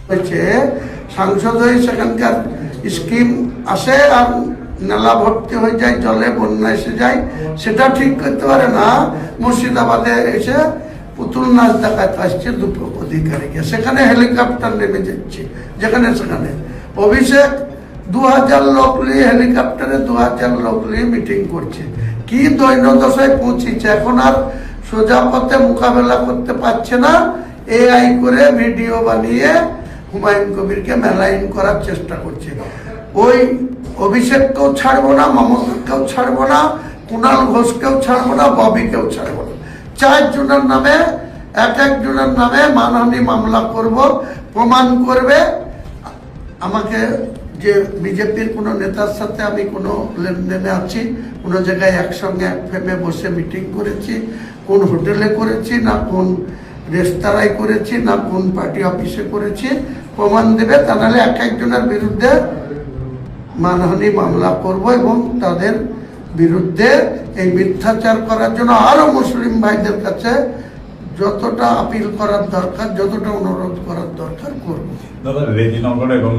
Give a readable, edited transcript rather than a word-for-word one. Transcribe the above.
হয়েছে সাংসদ হয়ে সেখানকার স্কিম আসে আর নালা ভর্তি হয়ে যায়, জলে বন্যা এসে যায়, সেটা ঠিক করতে পারে না। মুর্শিদাবাদে এসে পুতুল নাচ দেখাতে আসছে দুটো অধিকারীকে, সেখানে হেলিকপ্টার নেমে যাচ্ছে যেখানে সেখানে। অভিষেক 2000 লোক নিয়ে হেলিকপ্টারে 2000 লোক নিয়ে মিটিং করছে। কি দৈন্যদশায় পৌঁছেছে, এখন আর সোজা পথে মোকাবেলা করতে পারছে না। এআই করে ভিডিও বানিয়ে হুমায়ুন কবিরকে মেলাইন করার চেষ্টা করছে। ওই অভিষেককেও ছাড়বো না, মমতাকেও ছাড়বো না, কুণাল ঘোষকেও ছাড়বো না, ববিকেও ছাড়বো না। 4 জনের নামে একজনের নামে মানহানি মামলা করব। প্রমাণ করবে আমাকে যে বিজেপির কোনো নেতার সাথে আমি কোনো লেনদেনে আছি, কোনো জায়গায় একসঙ্গে এক ফ্রেমে বসে মিটিং করেছি, কোন হোটেলে করেছি, না কোন রেস্তোরাঁয় করেছি, না কোন পার্টি অফিসে করেছি, প্রমাণ দেবে। তা নাহলে একজনের বিরুদ্ধে মানহানি মামলা করব এবং তাদের বিরুদ্ধে এই মিথ্যাচার করার জন্য আরো মুসলিম ভাইদের কাছে যতটা আপিল করার দরকার, যতটা অনুরোধ করার দরকার করব।